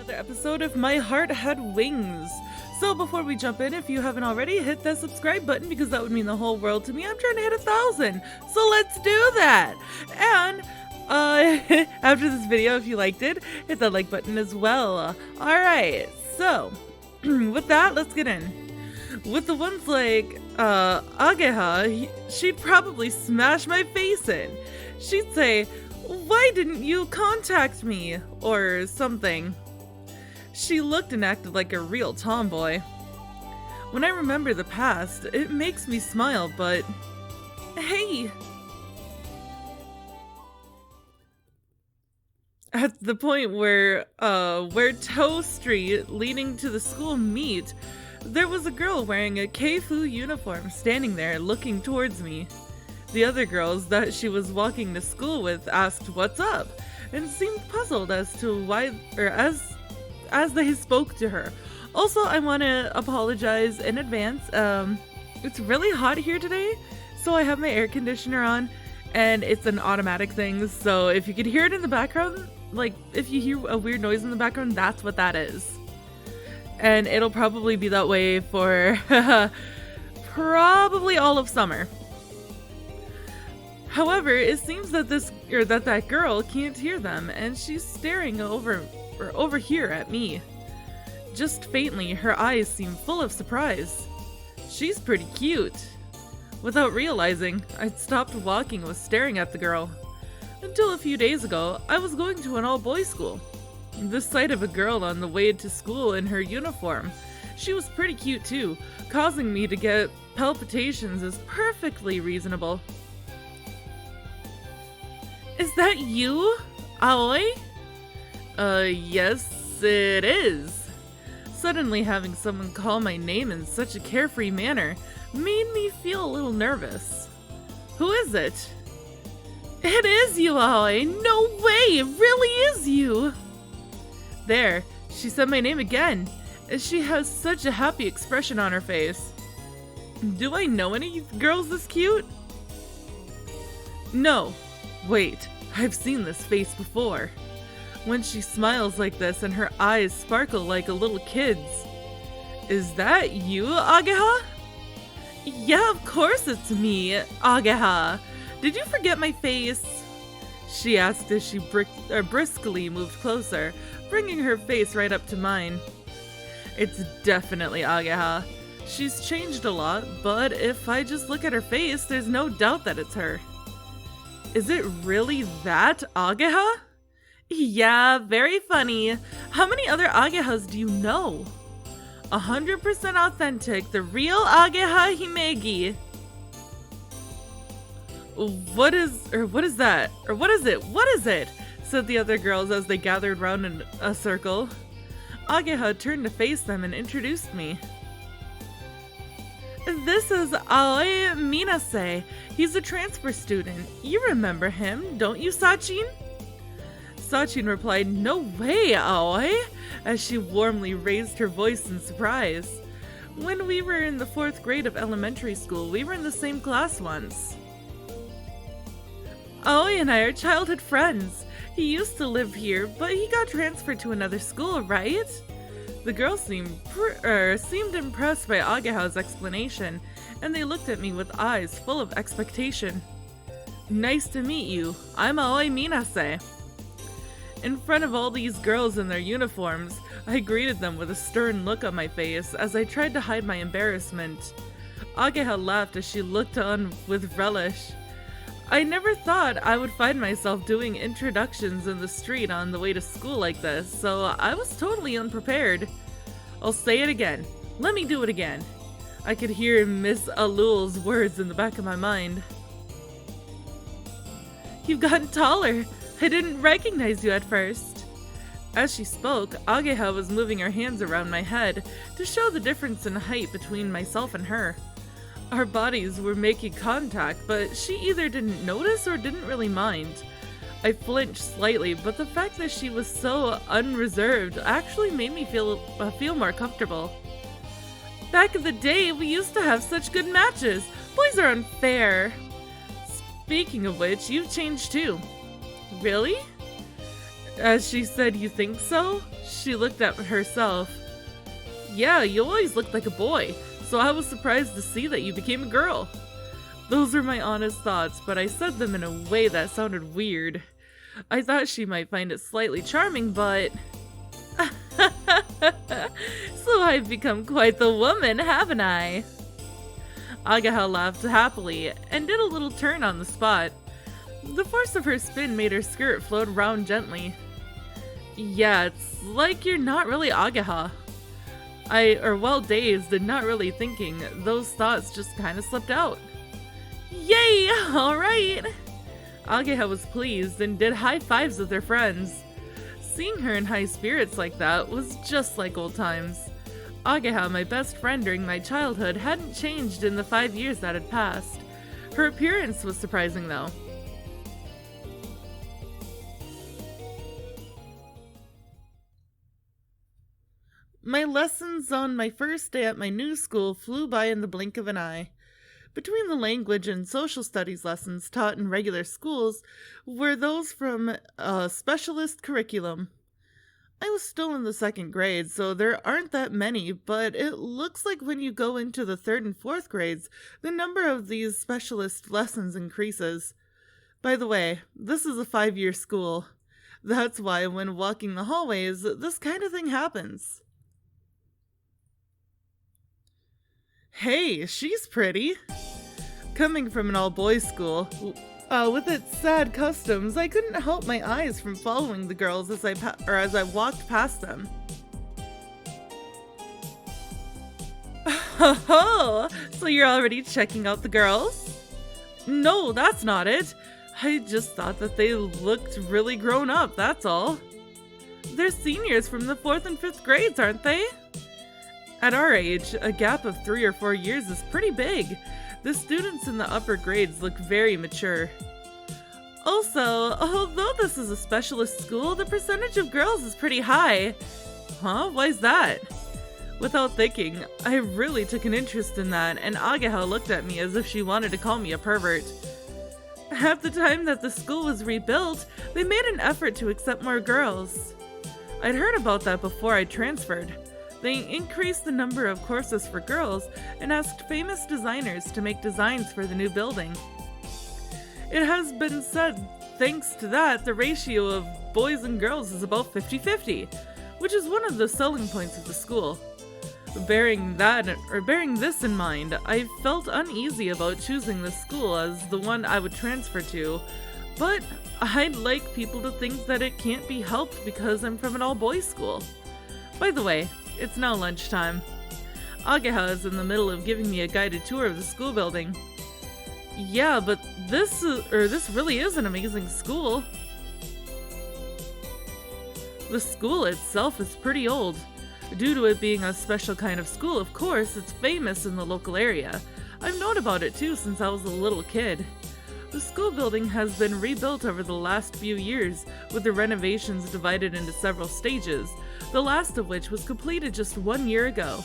another episode of My Heart Had Wings. So before we jump in, if you haven't already, hit that subscribe button because that would mean the whole world to me. I'm trying to hit 1,000, so let's do that. And after this video, if you liked it, hit that like button as well. Alright, so with that, let's get in. With the ones like Ageha, she'd probably smash my face in. She'd say, "Why didn't you contact me?" or something. She looked and acted like a real tomboy. When I remember the past, it makes me smile, but hey! At the point where Toe Street leading to the school meet, there was a girl wearing a Keifu uniform standing there looking towards me. The other girls that she was walking to school with asked what's up and seemed puzzled as to why, or as they spoke to her. Also, I want to apologize in advance. It's really hot here today, so I have my air conditioner on and it's an automatic thing. So if you could hear it in the background, like if you hear a weird noise in the background, that's what that is. And it'll probably be that way for probably all of summer. However, it seems that that girl can't hear them, and she's staring over here at me. Just faintly, her eyes seem full of surprise. She's pretty cute. Without realizing, I'd stopped walking and was staring at the girl. Until a few days ago, I was going to an all-boys school. The sight of a girl on the way to school in her uniform, she was pretty cute too, causing me to get palpitations is perfectly reasonable. "Is that you, Aoi?" Yes, it is. Suddenly having someone call my name in such a carefree manner made me feel a little nervous. "Who is it?" "It is you, Aoi! No way! It really is you!" There, she said my name again, and she has such a happy expression on her face. Do I know any girls this cute? No. Wait, I've seen this face before. When she smiles like this and her eyes sparkle like a little kid's. Is that you, Ageha? Yeah, of course it's me, Ageha. Did you forget my face? She asked as she briskly moved closer, bringing her face right up to mine. It's definitely Ageha. She's changed a lot, but if I just look at her face, there's no doubt that it's her. Is it really that Ageha? Yeah, very funny. How many other Agehas do you know? 100% authentic, the real Ageha Himegi. What is that? Or what is it? What is it? Said the other girls as they gathered round in a circle. Ageha turned to face them and introduced me. This is Aoi Minase. He's a transfer student. You remember him, don't you, Sachin? Sachin replied, "No way, Aoi," as she warmly raised her voice in surprise. When we were in the 4th grade of elementary school, we were in the same class once. Aoi and I are childhood friends. He used to live here, but he got transferred to another school, right? The girls seemed impressed by Ageha's explanation, and they looked at me with eyes full of expectation. Nice to meet you. I'm Aoi Minase. In front of all these girls in their uniforms, I greeted them with a stern look on my face as I tried to hide my embarrassment. Ageha laughed as she looked on with relish. I never thought I would find myself doing introductions in the street on the way to school like this, so I was totally unprepared. I'll say it again. Let me do it again. I could hear Miss Alul's words in the back of my mind. You've gotten taller. I didn't recognize you at first. As she spoke, Ageha was moving her hands around my head to show the difference in height between myself and her. Our bodies were making contact, but she either didn't notice or didn't really mind. I flinched slightly, but the fact that she was so unreserved actually made me feel more comfortable. Back in the day, we used to have such good matches. Boys are unfair. Speaking of which, you've changed too. Really? As she said, "You think so?" She looked at herself. "Yeah, you always looked like a boy, so I was surprised to see that you became a girl." Those were my honest thoughts, but I said them in a way that sounded weird. I thought she might find it slightly charming, but... So I've become quite the woman, haven't I? Agaha laughed happily and did a little turn on the spot. The force of her spin made her skirt float around gently. "Yeah, it's like you're not really Agaha." Well, dazed and not really thinking, those thoughts just kind of slipped out. "Yay! Alright!" Agaha was pleased and did high fives with her friends. Seeing her in high spirits like that was just like old times. Agaha, my best friend during my childhood, hadn't changed in the 5 years that had passed. Her appearance was surprising though. My lessons on my first day at my new school flew by in the blink of an eye. Between the language and social studies lessons taught in regular schools were those from a specialist curriculum. I was still in the 2nd grade, so there aren't that many, but it looks like when you go into the 3rd and 4th grades, the number of these specialist lessons increases. By the way, this is a 5-year school. That's why when walking the hallways, this kind of thing happens. Hey, she's pretty. Coming from an all-boys school, with its sad customs, I couldn't help my eyes from following the girls as I walked past them. Oh, so you're already checking out the girls? No, that's not it. I just thought that they looked really grown up, that's all. They're seniors from the 4th and 5th grades, aren't they? At our age, a gap of 3 or 4 years is pretty big. The students in the upper grades look very mature. Also, although this is a specialist school, the percentage of girls is pretty high. Huh? Why's that? Without thinking, I really took an interest in that, and Agaha looked at me as if she wanted to call me a pervert. At the time that the school was rebuilt, they made an effort to accept more girls. I'd heard about that before I transferred. They increased the number of courses for girls and asked famous designers to make designs for the new building. It has been said, thanks to that, the ratio of boys and girls is about 50-50, which is one of the selling points of the school. Bearing this in mind, I felt uneasy about choosing this school as the one I would transfer to, but I'd like people to think that it can't be helped because I'm from an all-boys school. By the way, it's now lunchtime. Agaha is in the middle of giving me a guided tour of the school building. Yeah, but this really is an amazing school. The school itself is pretty old. Due to it being a special kind of school, of course, it's famous in the local area. I've known about it too since I was a little kid. The school building has been rebuilt over the last few years, with the renovations divided into several stages, the last of which was completed just 1 year ago.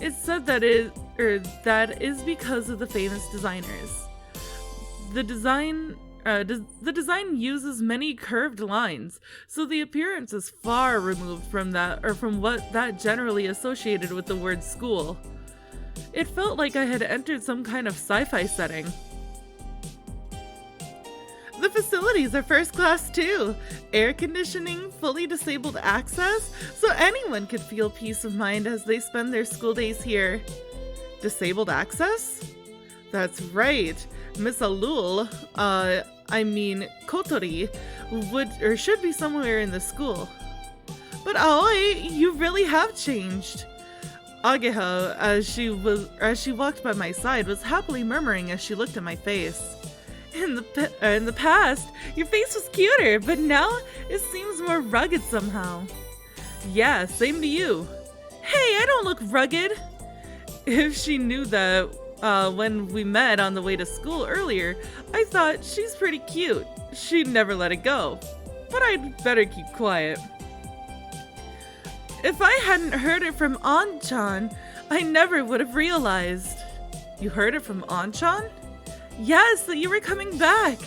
It's said that is because of the famous designers. The design uses many curved lines, so the appearance is far removed from what that generally associated with the word school. It felt like I had entered some kind of sci-fi setting. The facilities are first class too. Air conditioning, fully disabled access, so anyone could feel peace of mind as they spend their school days here. Disabled access? That's right. Miss Alul, Kotori, should be somewhere in the school. But Aoi, you really have changed. Agaha, as she walked by my side, was happily murmuring as she looked at my face. In the past, your face was cuter, but now it seems more rugged somehow. Yeah, same to you. Hey, I don't look rugged. If she knew that when we met on the way to school earlier, I thought she's pretty cute. She'd never let it go. But I'd better keep quiet. If I hadn't heard it from An-chan, I never would have realized. You heard it from An-chan? Yes, that you were coming back.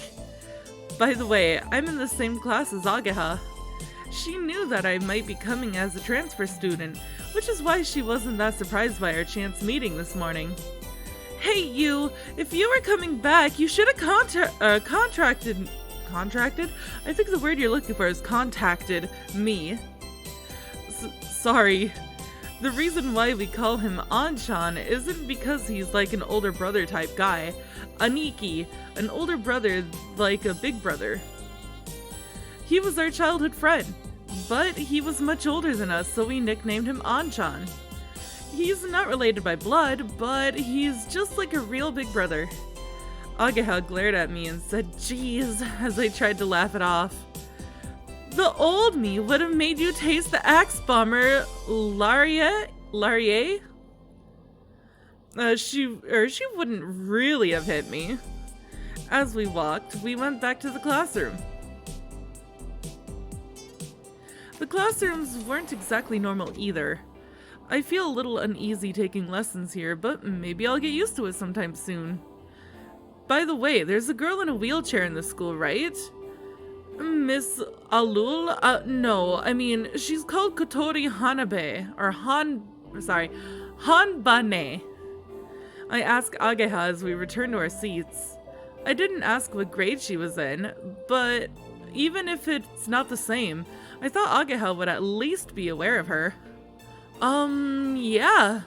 By the way, I'm in the same class as Agaha. She knew that I might be coming as a transfer student, which is why she wasn't that surprised by our chance meeting this morning. Hey you, if you were coming back, you should have contracted? I think the word you're looking for is contacted me. Sorry. The reason why we call him Anchan isn't because he's like an older brother type guy. Aniki, an older brother like a big brother. He was our childhood friend, but he was much older than us, so we nicknamed him Anchan. He's not related by blood, but he's just like a real big brother. Ageha glared at me and said, "Geez," as I tried to laugh it off. The old me would have made you taste the axe bomber, Larie? She wouldn't really have hit me. As we walked, we went back to the classroom. The classrooms weren't exactly normal either. I feel a little uneasy taking lessons here, but maybe I'll get used to it sometime soon. By the way, there's a girl in a wheelchair in the school, right? Miss Alul? No, I mean, she's called Kotori Hanabe, or Hanbane. I asked Ageha as we returned to our seats. I didn't ask what grade she was in, but even if it's not the same, I thought Ageha would at least be aware of her. Yeah.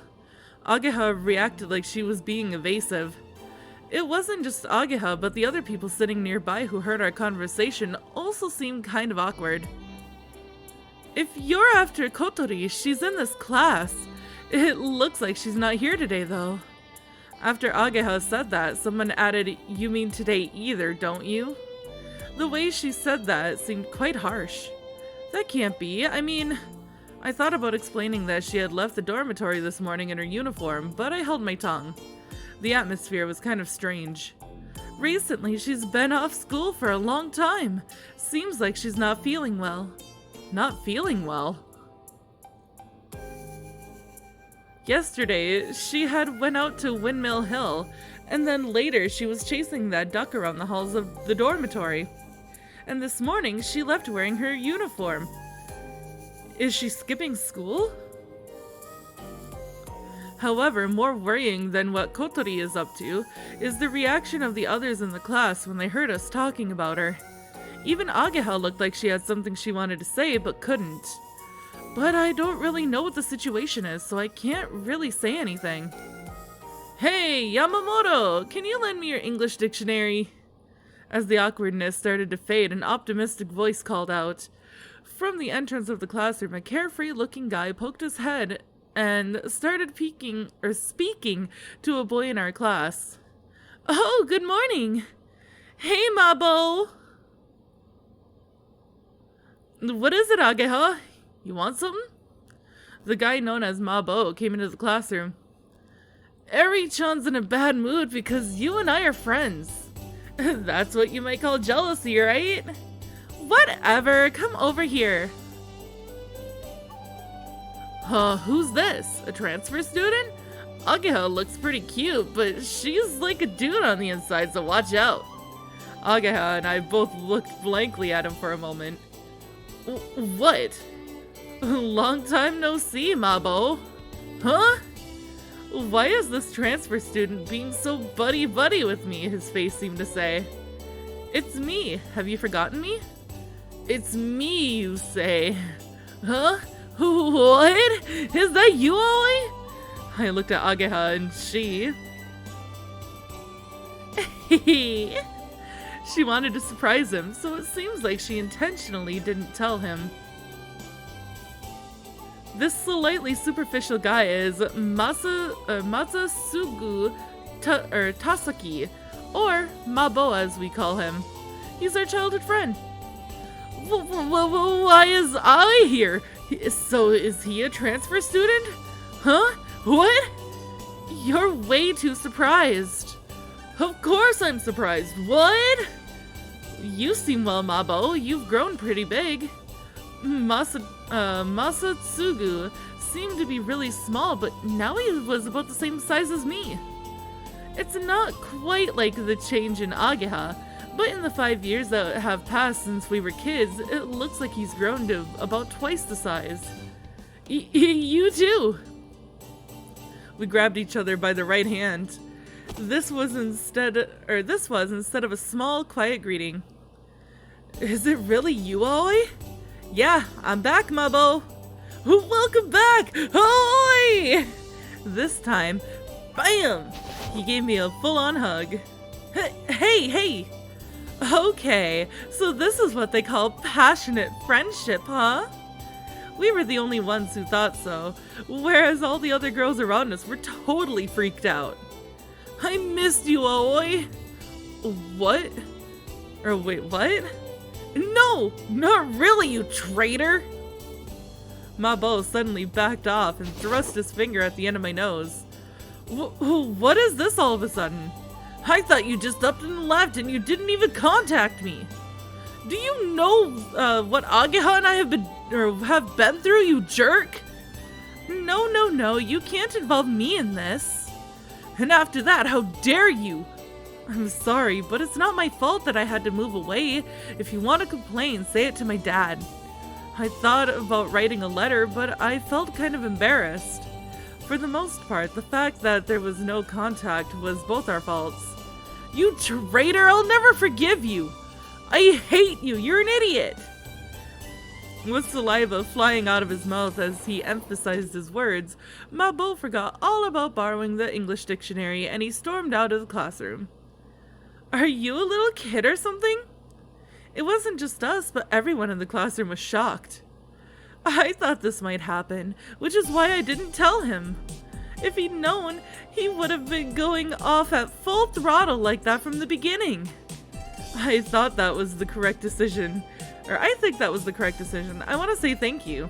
Ageha reacted like she was being evasive. It wasn't just Ageha, but the other people sitting nearby who heard our conversation also seemed kind of awkward. If you're after Kotori, she's in this class. It looks like she's not here today, though. After Ageha said that, someone added, "You mean today either, don't you?" The way she said that seemed quite harsh. That can't be. I mean, I thought about explaining that she had left the dormitory this morning in her uniform, but I held my tongue. The atmosphere was kind of strange. Recently, she's been off school for a long time. Seems like she's not feeling well. Not feeling well? Yesterday, she had went out to Windmill Hill, and then later she was chasing that duck around the halls of the dormitory. And this morning, she left wearing her uniform. Is she skipping school? However, more worrying than what Kotori is up to is the reaction of the others in the class when they heard us talking about her. Even Ageha looked like she had something she wanted to say but couldn't. But I don't really know what the situation is, so I can't really say anything. Hey, Yamamoto! Can you lend me your English dictionary? As the awkwardness started to fade, an optimistic voice called out. From the entrance of the classroom, a carefree-looking guy poked his head and started speaking to a boy in our class. Oh, good morning. Hey, Mabo. What is it, Ageha? You want something? The guy known as Mabo came into the classroom. Eri-chan's in a bad mood because you and I are friends. That's what you might call jealousy, right? Whatever, come over here. Who's this? A transfer student? Ageha looks pretty cute, but she's like a dude on the inside, so watch out. Ageha and I both looked blankly at him for a moment. What? Long time no see, Mabo. Huh? Why is this transfer student being so buddy-buddy with me? His face seemed to say. It's me. Have you forgotten me? It's me, you say. Huh? What? Is that you, Ollie? I looked at Ageha and she wanted to surprise him, so it seems like she intentionally didn't tell him. This slightly superficial guy is Matsusugu Tasaki, or Mabo as we call him. He's our childhood friend. Why is I here? So is he a transfer student? Huh? What? You're way too surprised. Of course I'm surprised. What? You seem well, Mabo. You've grown pretty big. Masatsugu seemed to be really small, but now he was about the same size as me. It's not quite like the change in Ageha, But in the 5 years that have passed since we were kids, it looks like he's grown to about twice the size. You too! We grabbed each other by the right hand. This was instead of a small, quiet greeting. Is it really you, Aoi? Yeah, I'm back, Mubbo. Welcome back, Aoi! This time, bam! He gave me a full-on hug. Hey! Okay, so this is what they call passionate friendship, huh? We were the only ones who thought so, whereas all the other girls around us were totally freaked out. I missed you, Aoi! What? Or wait, what? No, not really, you traitor! Mabo suddenly backed off and thrust his finger at the end of my nose. What is this all of a sudden? I thought you just up and left and you didn't even contact me. Do you know what Ageha and I have been through, you jerk? No, you can't involve me in this. And after that, how dare you? I'm sorry, but it's not my fault that I had to move away. If you want to complain, say it to my dad. I thought about writing a letter, but I felt kind of embarrassed. For the most part, the fact that there was no contact was both our faults. You traitor, I'll never forgive you! I hate you, you're an idiot! With saliva flying out of his mouth as he emphasized his words, Mabo forgot all about borrowing the English dictionary and he stormed out of the classroom. Are you a little kid or something? It wasn't just us, but everyone in the classroom was shocked. I thought this might happen, which is why I didn't tell him. If he'd known, he would have been going off at full throttle like that from the beginning. I thought that was the correct decision. Or I think that was the correct decision. I want to say thank you.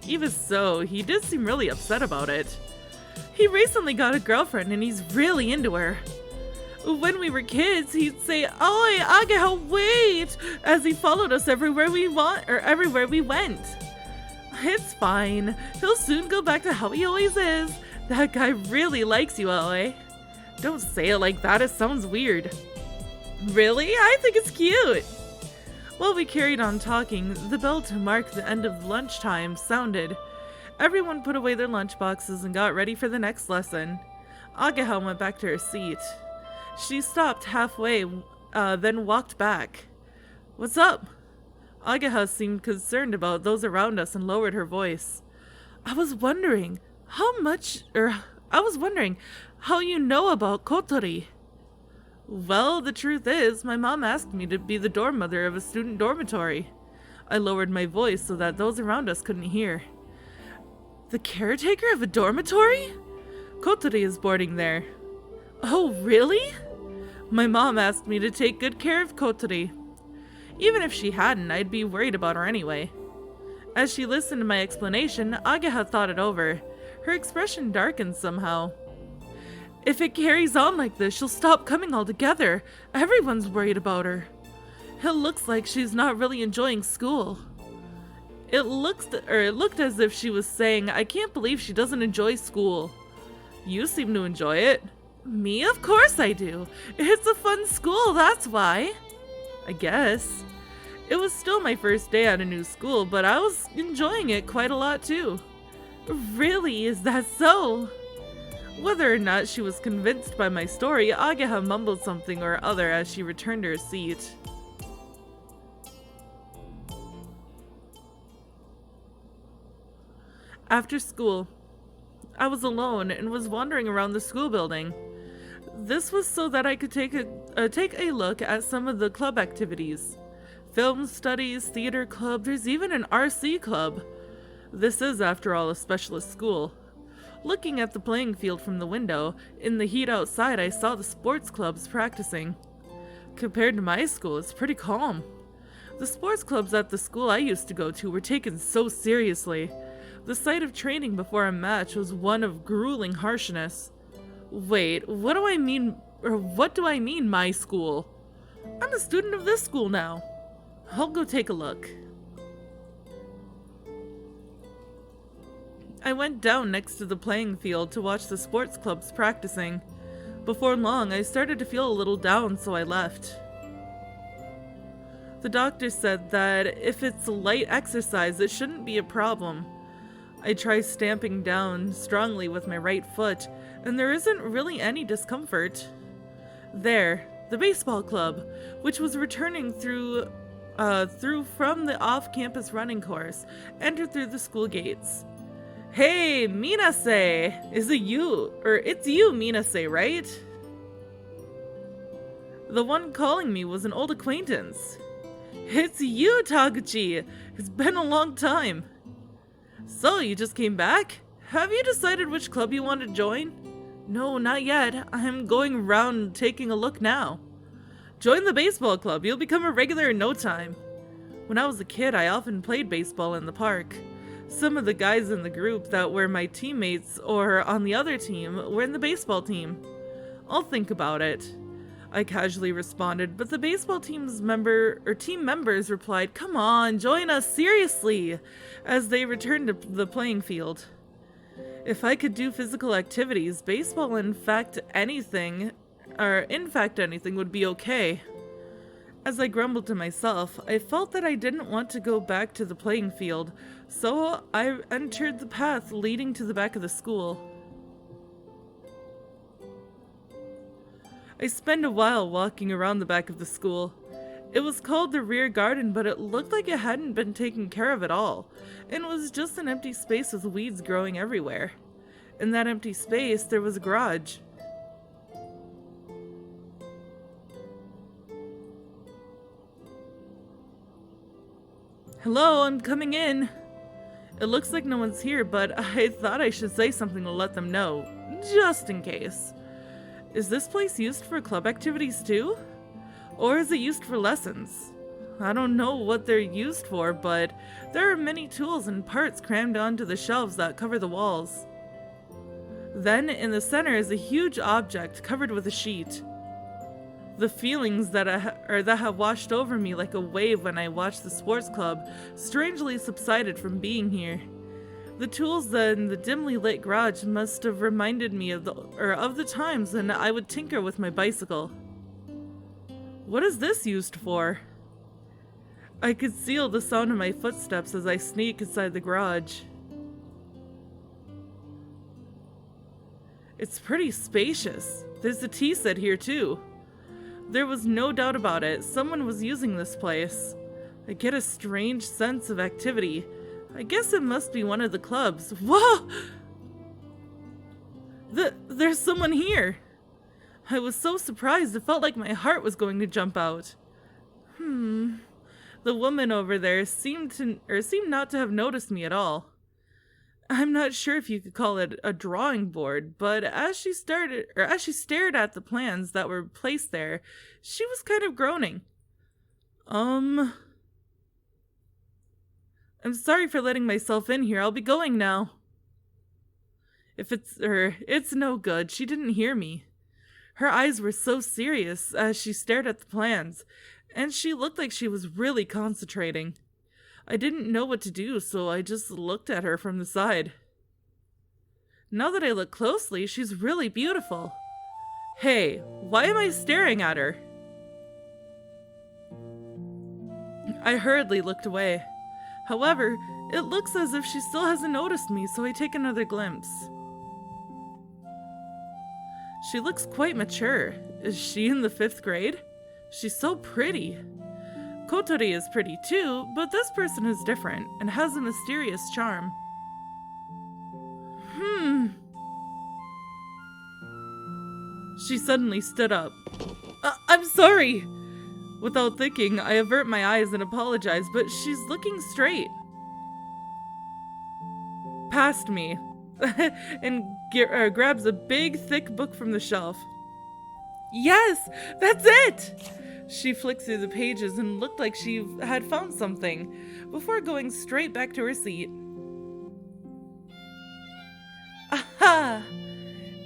Even so, he did seem really upset about it. He recently got a girlfriend and he's really into her. When we were kids, he'd say, "Oi, Ageha, wait!" as he followed us everywhere we went. It's fine. He'll soon go back to how he always is. That guy really likes you, Aoi. Don't say it like that, it sounds weird. Really? I think it's cute. While we carried on talking, the bell to mark the end of lunchtime sounded. Everyone put away their lunchboxes and got ready for the next lesson. Ageha went back to her seat. She stopped halfway, then walked back. What's up? Ageha seemed concerned about those around us and lowered her voice. I was wondering how you know about Kotori. Well, the truth is, my mom asked me to be the dorm mother of a student dormitory. I lowered my voice so that those around us couldn't hear. The caretaker of a dormitory? Kotori is boarding there. Oh, really? My mom asked me to take good care of Kotori. Even if she hadn't, I'd be worried about her anyway. As she listened to my explanation, Ageha thought it over. Her expression darkened somehow. If it carries on like this, she'll stop coming altogether. Everyone's worried about her. It looks like she's not really enjoying school. It looked as if she was saying, I can't believe she doesn't enjoy school. You seem to enjoy it. Me? Of course I do. It's a fun school, that's why. I guess. It was still my first day at a new school, but I was enjoying it quite a lot too. Really? Is that so? Whether or not she was convinced by my story, Ageha mumbled something or other as she returned to her seat. After school, I was alone and was wandering around the school building. This was so that I could take a look at some of the club activities. Film studies, theater club, there's even an RC club. This is, after all, a specialist school. Looking at the playing field from the window, in the heat outside I saw the sports clubs practicing. Compared to my school, it's pretty calm. The sports clubs at the school I used to go to were taken so seriously. The sight of training before a match was one of grueling harshness. Wait, what do I mean my school? I'm a student of this school now. I'll go take a look. I went down next to the playing field to watch the sports clubs practicing. Before long, I started to feel a little down, so I left. The doctor said that if it's light exercise, it shouldn't be a problem. I try stamping down strongly with my right foot, and there isn't really any discomfort. There, the baseball club, which was returning through from the off-campus running course, entered through the school gates. Hey, Minase! It's you, Minase, right? The one calling me was an old acquaintance. It's you, Taguchi! It's been a long time. So, you just came back? Have you decided which club you want to join? No, not yet. I'm going around taking a look now. Join the baseball club. You'll become a regular in no time. When I was a kid, I often played baseball in the park. Some of the guys in the group that were my teammates or on the other team were in the baseball team. I'll think about it. I casually responded, but the baseball team members replied, "Come on, join us, seriously," as they returned to the playing field. If I could do physical activities, baseball, in fact anything would be okay. As I grumbled to myself, I felt that I didn't want to go back to the playing field, so I entered the path leading to the back of the school. I spent a while walking around the back of the school. It was called the rear garden, but it looked like it hadn't been taken care of at all, and was just an empty space with weeds growing everywhere. In that empty space, there was a garage. Hello, I'm coming in. It looks like no one's here, but I thought I should say something to let them know, just in case. Is this place used for club activities too? Or is it used for lessons? I don't know what they're used for, but there are many tools and parts crammed onto the shelves that cover the walls. Then, in the center is a huge object covered with a sheet. The feelings that have washed over me like a wave when I watched the sports club strangely subsided from being here. The tools in the dimly lit garage must have reminded me of the times when I would tinker with my bicycle. What is this used for? I could conceal the sound of my footsteps as I sneak inside the garage. It's pretty spacious. There's a tea set here too. There was no doubt about it. Someone was using this place. I get a strange sense of activity. I guess it must be one of the clubs. Whoa! There's someone here. I was so surprised it felt like my heart was going to jump out. The woman over there seemed not to have noticed me at all. I'm not sure if you could call it a drawing board, but as she stared at the plans that were placed there, she was kind of groaning. I'm sorry for letting myself in here. I'll be going now. It's no good. She didn't hear me. Her eyes were so serious as she stared at the plans, and she looked like she was really concentrating. I didn't know what to do, so I just looked at her from the side. Now that I look closely, she's really beautiful. Hey, why am I staring at her? I hurriedly looked away. However, it looks as if she still hasn't noticed me, so I take another glimpse. She looks quite mature. Is she in the 5th grade? She's so pretty. Kotori is pretty too, but this person is different and has a mysterious charm. She suddenly stood up. I'm sorry! Without thinking, I avert my eyes and apologize, but she's looking straight past me and grabs a big, thick book from the shelf. Yes, that's it! She flicked through the pages and looked like she had found something, before going straight back to her seat. Aha!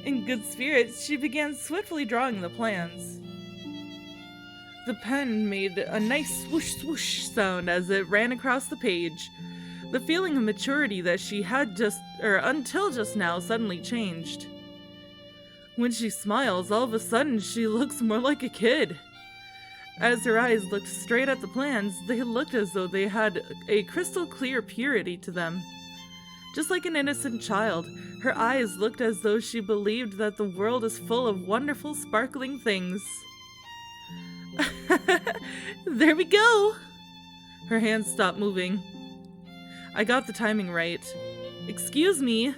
In good spirits, she began swiftly drawing the plans. The pen made a nice swoosh swoosh sound as it ran across the page. The feeling of maturity that she had until just now suddenly changed. When she smiles, all of a sudden she looks more like a kid. As her eyes looked straight at the plans, they looked as though they had a crystal clear purity to them. Just like an innocent child, her eyes looked as though she believed that the world is full of wonderful, sparkling things. There we go! Her hands stopped moving. I got the timing right. Excuse me.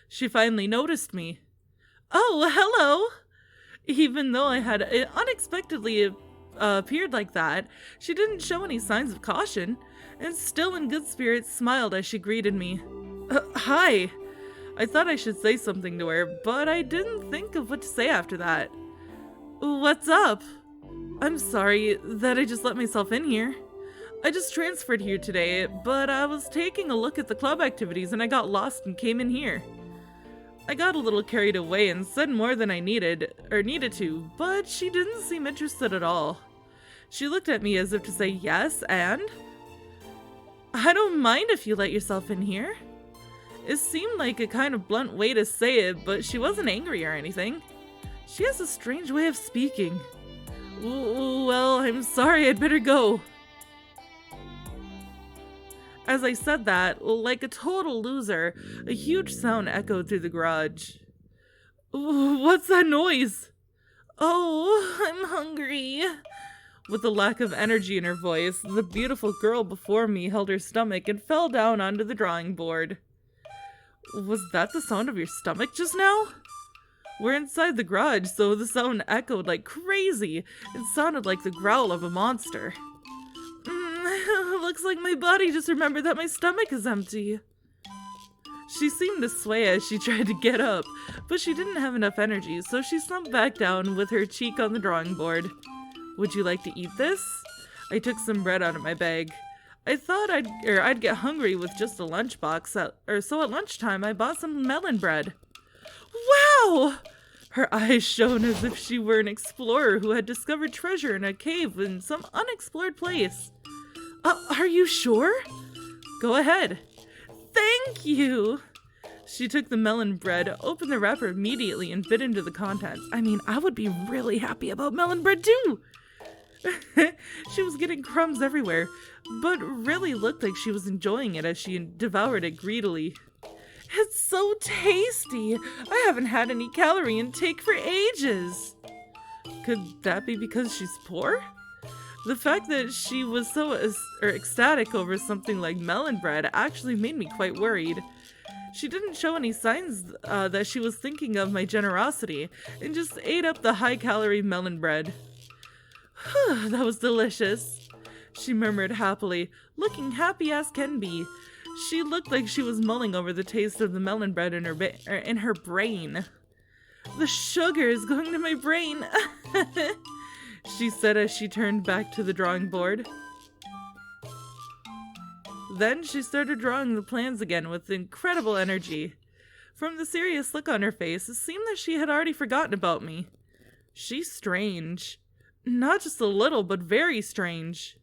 She finally noticed me. Oh, hello! Even though I had unexpectedly appeared like that, she didn't show any signs of caution, and still in good spirits smiled as she greeted me. Hi! I thought I should say something to her, but I didn't think of what to say after that. What's up? I'm sorry that I just let myself in here. I just transferred here today, but I was taking a look at the club activities and I got lost and came in here. I got a little carried away and said more than I needed to, but she didn't seem interested at all. She looked at me as if to say yes, and I don't mind if you let yourself in here. It seemed like a kind of blunt way to say it, but she wasn't angry or anything. She has a strange way of speaking. Well, I'm sorry, I'd better go. As I said that, like a total loser, a huge sound echoed through the garage. What's that noise? Oh, I'm hungry. With a lack of energy in her voice, the beautiful girl before me held her stomach and fell down onto the drawing board. Was that the sound of your stomach just now? We're inside the garage, so the sound echoed like crazy. It sounded like the growl of a monster. Looks like my body just remembered that my stomach is empty. She seemed to sway as she tried to get up, but she didn't have enough energy, so she slumped back down with her cheek on the drawing board. Would you like to eat this? I took some bread out of my bag. I thought I'd get hungry with just a lunchbox, so at lunchtime I bought some melon bread. Wow! Her eyes shone as if she were an explorer who had discovered treasure in a cave in some unexplored place. Are you sure? Go ahead. Thank you! She took the melon bread, opened the wrapper immediately, and bit into the contents. I mean, I would be really happy about melon bread too! She was getting crumbs everywhere, but really looked like she was enjoying it as she devoured it greedily. It's so tasty! I haven't had any calorie intake for ages! Could that be because she's poor? The fact that she was so ecstatic over something like melon bread actually made me quite worried. She didn't show any signs that she was thinking of my generosity, and just ate up the high-calorie melon bread. That was delicious, she murmured happily, looking happy as can be. She looked like she was mulling over the taste of the melon bread in her brain. The sugar is going to my brain, she said as she turned back to the drawing board. Then she started drawing the plans again with incredible energy. From the serious look on her face, it seemed that she had already forgotten about me. She's strange. Not just a little, but very strange.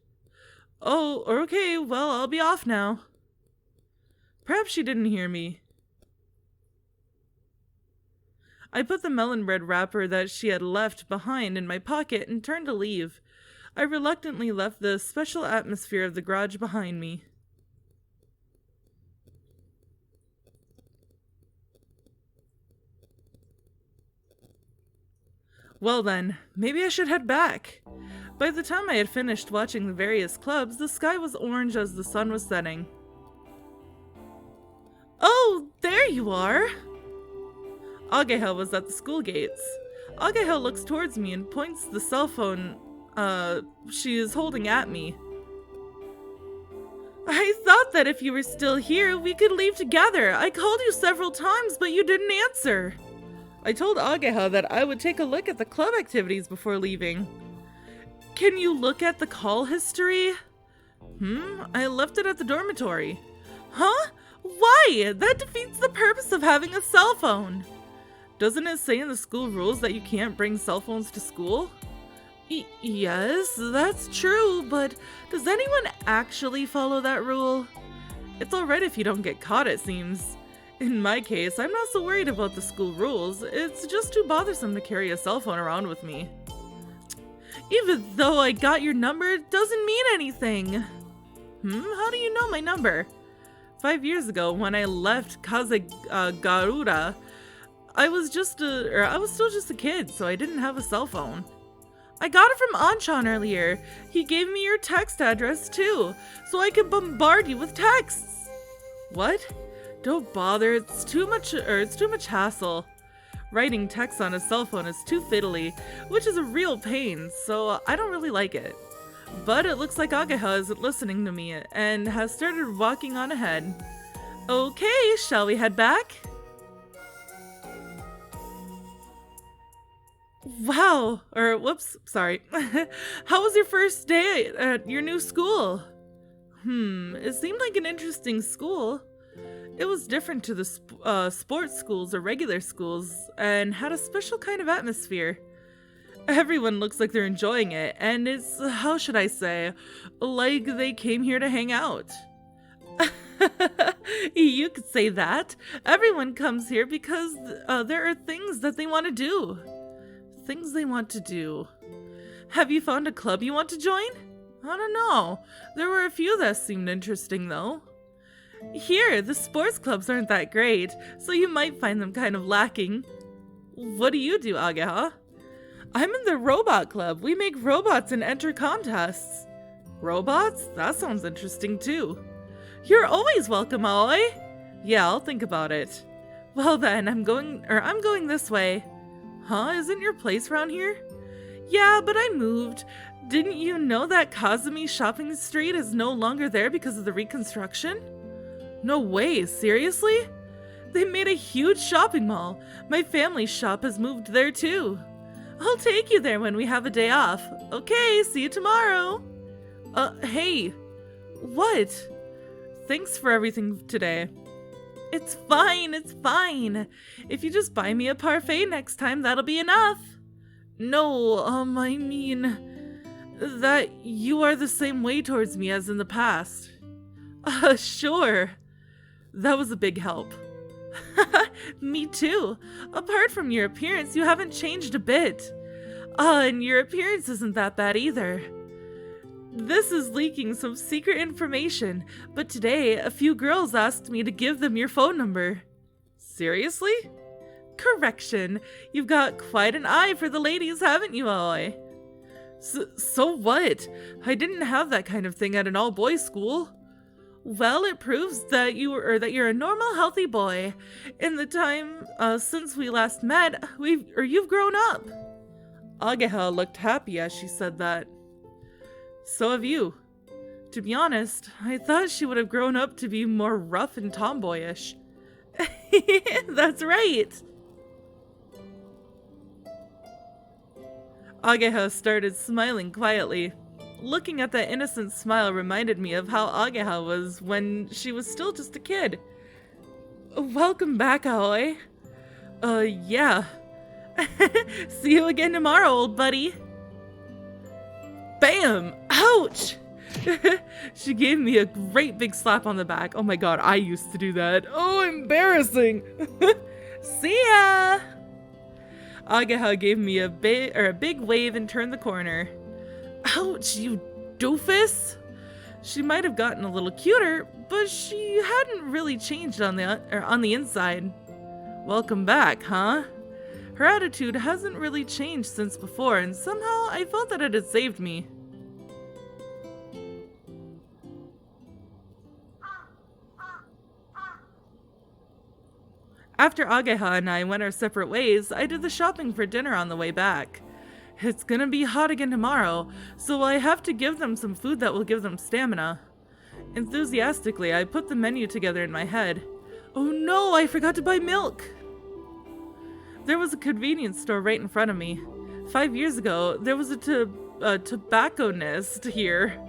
Oh, okay, well, I'll be off now. Perhaps she didn't hear me. I put the melon bread wrapper that she had left behind in my pocket and turned to leave. I reluctantly left the special atmosphere of the garage behind me. Well then, maybe I should head back. By the time I had finished watching the various clubs, the sky was orange as the sun was setting. Oh, there you are! Agahel was at the school gates. Agahel looks towards me and points the cell phone she is holding at me. I thought that if you were still here, we could leave together. I called you several times, but you didn't answer. I told Agahel that I would take a look at the club activities before leaving. Can you look at the call history? I left it at the dormitory. Huh? Why? That defeats the purpose of having a cell phone. Doesn't it say in the school rules that you can't bring cell phones to school? Yes, that's true, but does anyone actually follow that rule? It's alright if you don't get caught, it seems. In my case, I'm not so worried about the school rules. It's just too bothersome to carry a cell phone around with me. Even though I got your number, it doesn't mean anything. How do you know my number? 5 years ago, when I left Garuda, I was still just a kid, so I didn't have a cell phone. I got it from Anchan earlier. He gave me your text address too, so I could bombard you with texts. What? Don't bother, it's too much hassle. Writing text on a cell phone is too fiddly, which is a real pain, so I don't really like it. But it looks like Ageha isn't listening to me and has started walking on ahead. Okay, shall we head back? Wow, whoops, sorry. How was your first day at your new school? It seemed like an interesting school. It was different to the sports schools or regular schools and had a special kind of atmosphere. Everyone looks like they're enjoying it, and it's, how should I say, like they came here to hang out. You could say that. Everyone comes here because there are things that they want to do. Things they want to do. Have you found a club you want to join? I don't know. There were a few that seemed interesting, though. Here, the sports clubs aren't that great, so you might find them kind of lacking. What do you do, Ageha? I'm in the robot club. We make robots and enter contests. Robots? That sounds interesting too. You're always welcome, Aoi. Yeah, I'll think about it. Well then, I'm going this way. Huh? Isn't your place around here? Yeah, but I moved. Didn't you know that Kazumi Shopping Street is no longer there because of the reconstruction? No way, seriously? They made a huge shopping mall. My family's shop has moved there too. I'll take you there when we have a day off. Okay, see you tomorrow. Hey. What? Thanks for everything today. It's fine, it's fine. If you just buy me a parfait next time, that'll be enough. No, I mean that you are the same way towards me as in the past. Sure. That was a big help. Me too. Apart from your appearance, you haven't changed a bit. And your appearance isn't that bad either. This is leaking some secret information, but today a few girls asked me to give them your phone number. Seriously? Correction. You've got quite an eye for the ladies, haven't you, Aoi? So what? I didn't have that kind of thing at an all-boys school. Well, it proves that you're a normal, healthy boy. In the time since we last met, you've grown up. Ageha looked happy as she said that. So have you. To be honest, I thought she would have grown up to be more rough and tomboyish. That's right. Ageha started smiling quietly. Looking at that innocent smile reminded me of how Ageha was when she was still just a kid. Welcome back, Aoi. Yeah. See you again tomorrow, old buddy. Bam! Ouch! She gave me a great big slap on the back. Oh my god, I used to do that. Oh, embarrassing! See ya! Ageha gave me a big wave and turned the corner. Ouch, you doofus! She might have gotten a little cuter, but she hadn't really changed on the inside. Welcome back, huh? Her attitude hasn't really changed since before, and somehow I felt that it had saved me. After Ageha and I went our separate ways, I did the shopping for dinner on the way back. It's gonna be hot again tomorrow, so I have to give them some food that will give them stamina. Enthusiastically, I put the menu together in my head. Oh no, I forgot to buy milk! There was a convenience store right in front of me. 5 years ago, there was a tobacconist here.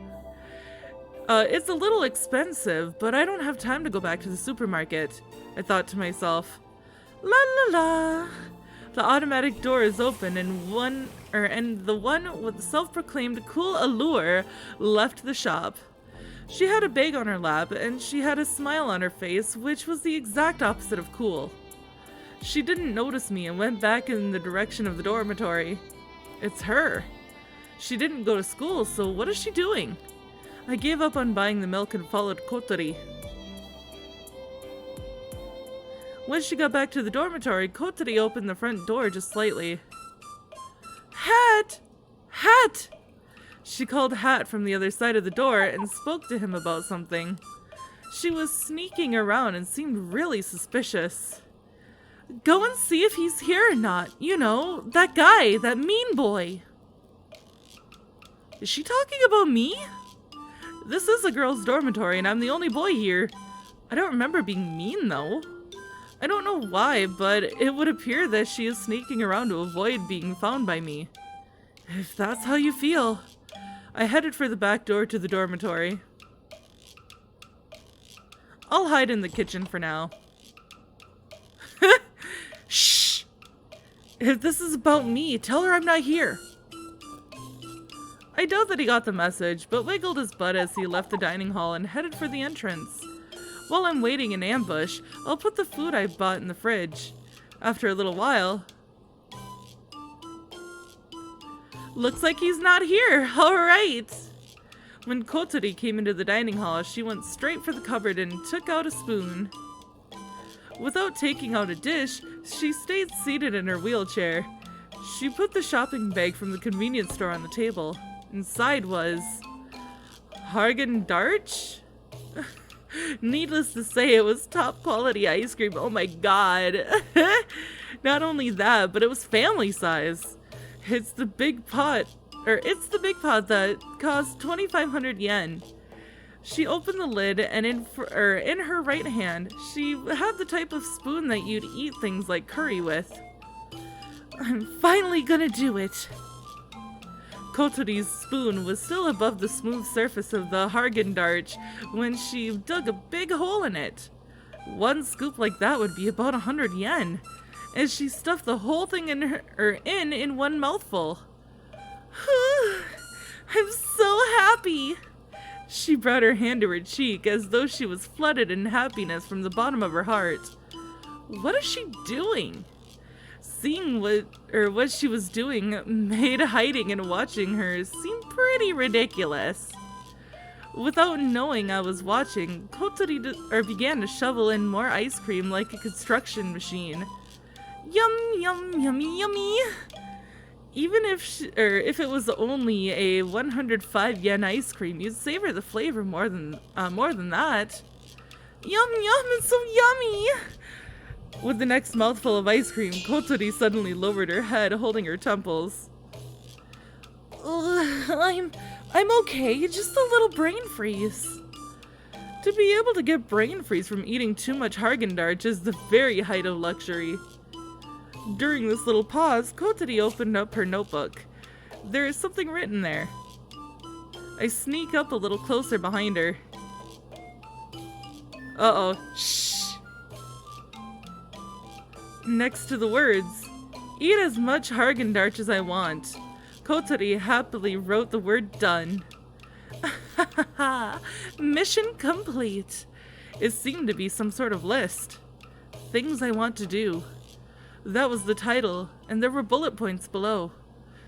It's a little expensive, but I don't have time to go back to the supermarket, I thought to myself. La la la. The automatic door is open and the one with the self-proclaimed cool allure left the shop. She had a bag on her lap and she had a smile on her face, which was the exact opposite of cool. She didn't notice me and went back in the direction of the dormitory. It's her. She didn't go to school, so what is she doing? I gave up on buying the milk and followed Kotori. When she got back to the dormitory, Kotori opened the front door just slightly. Hat! Hat! She called Hat from the other side of the door and spoke to him about something. She was sneaking around and seemed really suspicious. Go and see if he's here or not. You know, that guy, that mean boy. Is she talking about me? This is a girls' dormitory and I'm the only boy here. I don't remember being mean though. I don't know why, but it would appear that she is sneaking around to avoid being found by me. If that's how you feel. I headed for the back door to the dormitory. I'll hide in the kitchen for now. Shh! If this is about me, tell her I'm not here. I doubt that he got the message, but wiggled his butt as he left the dining hall and headed for the entrance. While I'm waiting in ambush, I'll put the food I bought in the fridge. After a little while... Looks like he's not here! Alright! When Kotori came into the dining hall, she went straight for the cupboard and took out a spoon. Without taking out a dish, she stayed seated in her wheelchair. She put the shopping bag from the convenience store on the table. Inside was... Haagen-Dazs? Needless to say, it was top quality ice cream. Oh my god. Not only that, but it was family size. It's the big pot that cost 2,500 yen. She opened the lid, and in her right hand, she had the type of spoon that you'd eat things like curry with. I'm finally gonna do it. Kotori's spoon was still above the smooth surface of the Haagen-Dazs when she dug a big hole in it. One scoop like that would be about 100 yen, and she stuffed the whole thing in one mouthful. I'm so happy! She brought her hand to her cheek as though she was flooded in happiness from the bottom of her heart. What is she doing? Seeing what she was doing made hiding and watching her seem pretty ridiculous. Without knowing I was watching, Kotori began to shovel in more ice cream like a construction machine. Yum, yum, yummy, yummy! Even if it was only a 105 yen ice cream, you'd savor the flavor more than that. Yum, yum, it's so yummy! With the next mouthful of ice cream, Kotori suddenly lowered her head, holding her temples. I'm okay, just a little brain freeze. To be able to get brain freeze from eating too much Haagen-Dazs is the very height of luxury. During this little pause, Kotori opened up her notebook. There is something written there. I sneak up a little closer behind her. Uh-oh. Shh! Next to the words, eat as much Haagen-Dazs as I want, Kotori happily wrote the word done. Mission complete. It seemed to be some sort of list. Things I want to do. That was the title, and there were bullet points below.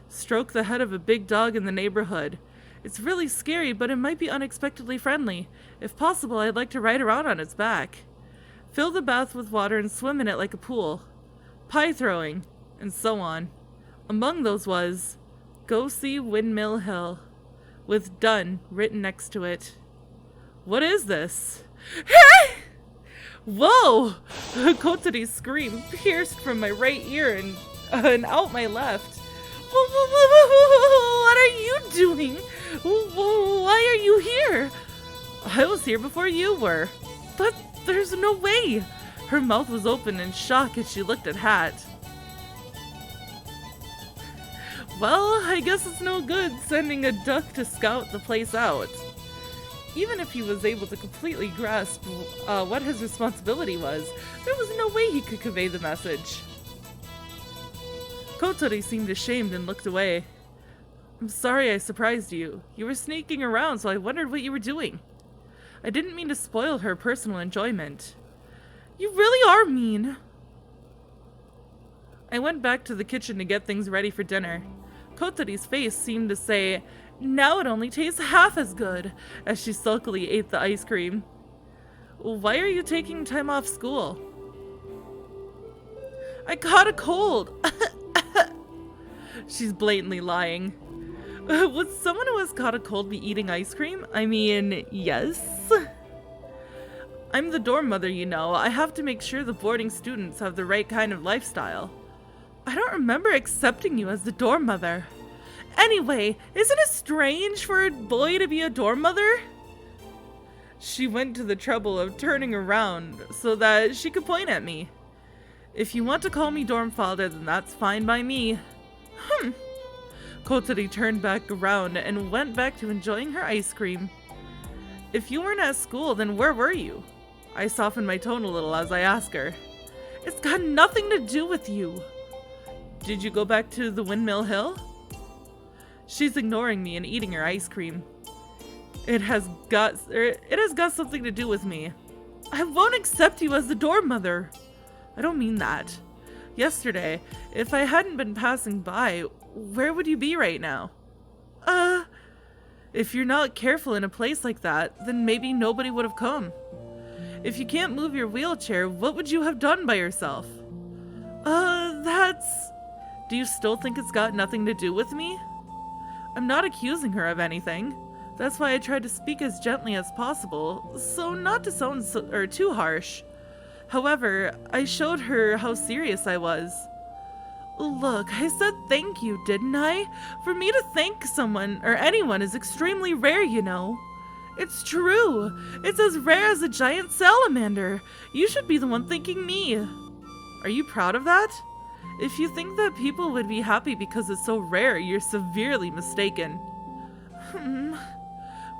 Stroke the head of a big dog in the neighborhood. It's really scary, but it might be unexpectedly friendly. If possible, I'd like to ride around on its back. Fill the bath with water and swim in it like a pool. Pie throwing, and so on. Among those was, go see Windmill Hill, with done written next to it. What is this? Whoa! Kotori's scream pierced from my right ear and out my left. What are you doing? Why are you here? I was here before you were. But there's no way. Her mouth was open in shock as she looked at Hat. Well, I guess it's no good sending a duck to scout the place out. Even if he was able to completely grasp what his responsibility was, there was no way he could convey the message. Kotori seemed ashamed and looked away. I'm sorry I surprised you. You were sneaking around, so I wondered what you were doing. I didn't mean to spoil her personal enjoyment. You really are mean. I went back to the kitchen to get things ready for dinner. Kotori's face seemed to say, "Now it only tastes half as good," as she sulkily ate the ice cream. "Why are you taking time off school?" "I caught a cold." She's blatantly lying. Would someone who has caught a cold be eating ice cream? I mean, yes. "I'm the dorm mother, you know. I have to make sure the boarding students have the right kind of lifestyle." "I don't remember accepting you as the dorm mother." "Anyway, isn't it strange for a boy to be a dorm mother?" She went to the trouble of turning around so that she could point at me. "If you want to call me dorm father, then that's fine by me." Kotori turned back around and went back to enjoying her ice cream. "If you weren't at school, then where were you?" I softened my tone a little as I asked her. "It's got nothing to do with you." "Did you go back to the Windmill Hill?" She's ignoring me and eating her ice cream. It has got something to do with me." "I won't accept you as the dorm mother." "I don't mean that. Yesterday, if I hadn't been passing by, where would you be right now?" If you're not careful in a place like that, then maybe nobody would have come." "If you can't move your wheelchair, what would you have done by yourself?" Do you still think it's got nothing to do with me?" I'm not accusing her of anything. That's why I tried to speak as gently as possible, so not to sound too harsh. However, I showed her how serious I was. "Look, I said thank you, didn't I? For me to thank someone or anyone is extremely rare, you know." "It's true. It's as rare as a giant salamander. You should be the one thanking me." "Are you proud of that? If you think that people would be happy because it's so rare, you're severely mistaken."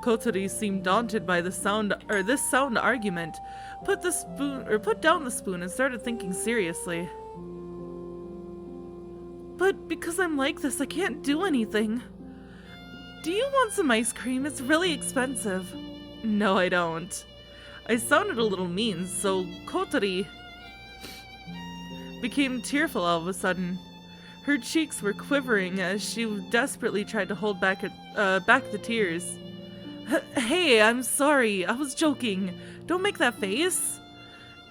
Kotori seemed daunted by this sound argument, put down the spoon and started thinking seriously. "But because I'm like this, I can't do anything." "Do you want some ice cream? It's really expensive." "No, I don't." I sounded a little mean, so Kotori became tearful all of a sudden. Her cheeks were quivering as she desperately tried to hold back the tears. "Hey, I'm sorry. I was joking. Don't make that face."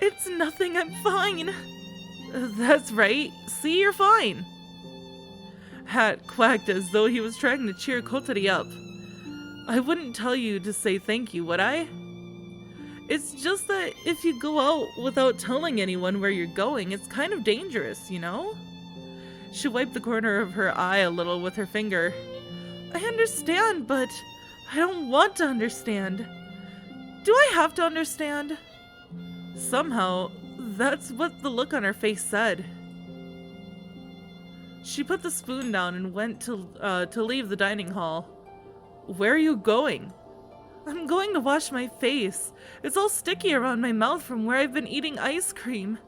"It's nothing. I'm fine." "That's right. See, you're fine." Hat quacked as though he was trying to cheer Kotori up. "I wouldn't tell you to say thank you, would I? It's just that if you go out without telling anyone where you're going, it's kind of dangerous, you know?" She wiped the corner of her eye a little with her finger. "I understand, but I don't want to understand." "Do I have to understand?" Somehow, that's what the look on her face said. She put the spoon down and went to leave the dining hall. "Where are you going?" "I'm going to wash my face. It's all sticky around my mouth from where I've been eating ice cream."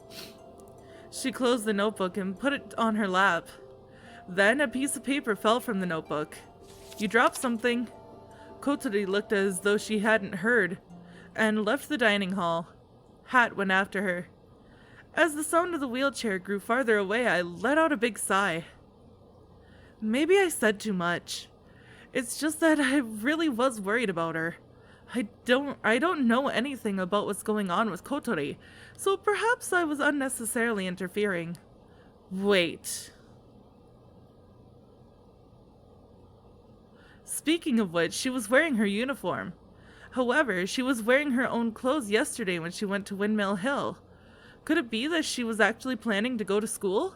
She closed the notebook and put it on her lap. Then a piece of paper fell from the notebook. "You dropped something." Kotori looked as though she hadn't heard, and left the dining hall. Hat went after her. As the sound of the wheelchair grew farther away, I let out a big sigh. Maybe I said too much. It's just that I really was worried about her. I don't know anything about what's going on with Kotori, so perhaps I was unnecessarily interfering. Wait. Speaking of which, she was wearing her uniform. However, she was wearing her own clothes yesterday when she went to Windmill Hill. Could it be that she was actually planning to go to school?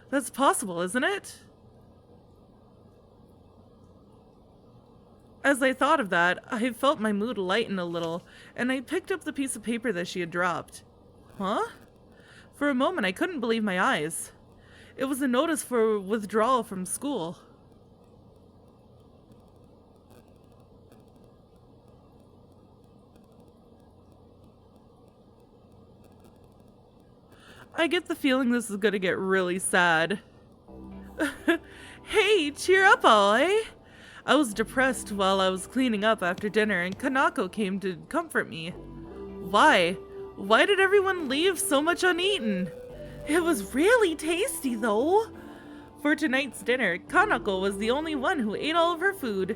That's possible, isn't it? As I thought of that, I felt my mood lighten a little, and I picked up the piece of paper that she had dropped. Huh? For a moment, I couldn't believe my eyes. It was a notice for withdrawal from school. I get the feeling this is gonna get really sad. Hey, cheer up all, eh? I was depressed while I was cleaning up after dinner, and Kanako came to comfort me. Why? Why did everyone leave so much uneaten? It was really tasty, though. For tonight's dinner, Kanako was the only one who ate all of her food.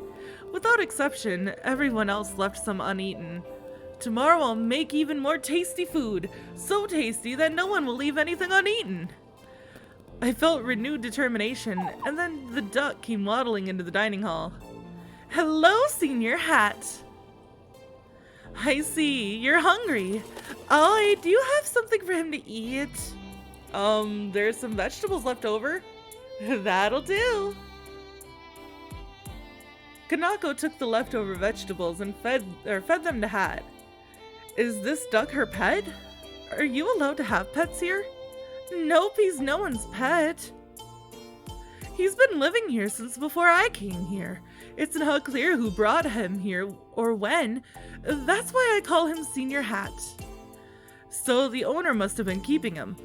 Without exception, everyone else left some uneaten. Tomorrow I'll make even more tasty food, so tasty that no one will leave anything uneaten. I felt renewed determination, and then the duck came waddling into the dining hall. Hello, Senior Hat. I see, you're hungry. Do you have something for him to eat? There's some vegetables left over. That'll do. Kanako took the leftover vegetables and fed them to Hat. Is this duck her pet? Are you allowed to have pets here? Nope, he's no one's pet. He's been living here since before I came here. It's not clear who brought him here or when. That's why I call him Senior Hat. So the owner must have been keeping him.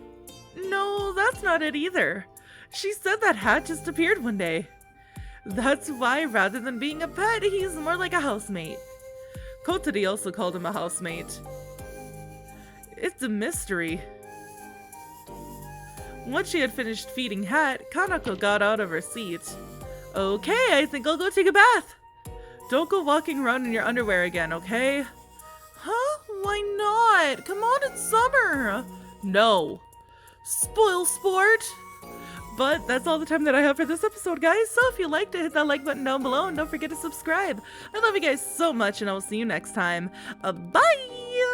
No, that's not it either. She said that Hat just appeared one day. That's why, rather than being a pet, he's more like a housemate. Kotori also called him a housemate. It's a mystery. Once she had finished feeding Hat, Kanako got out of her seat. Okay, I think I'll go take a bath. Don't go walking around in your underwear again, okay? Huh? Why not? Come on, it's summer. No. Spoil sport. But that's all the time that I have for this episode, guys. So if you liked it, hit that like button down below and don't forget to subscribe. I love you guys so much and I will see you next time. Bye!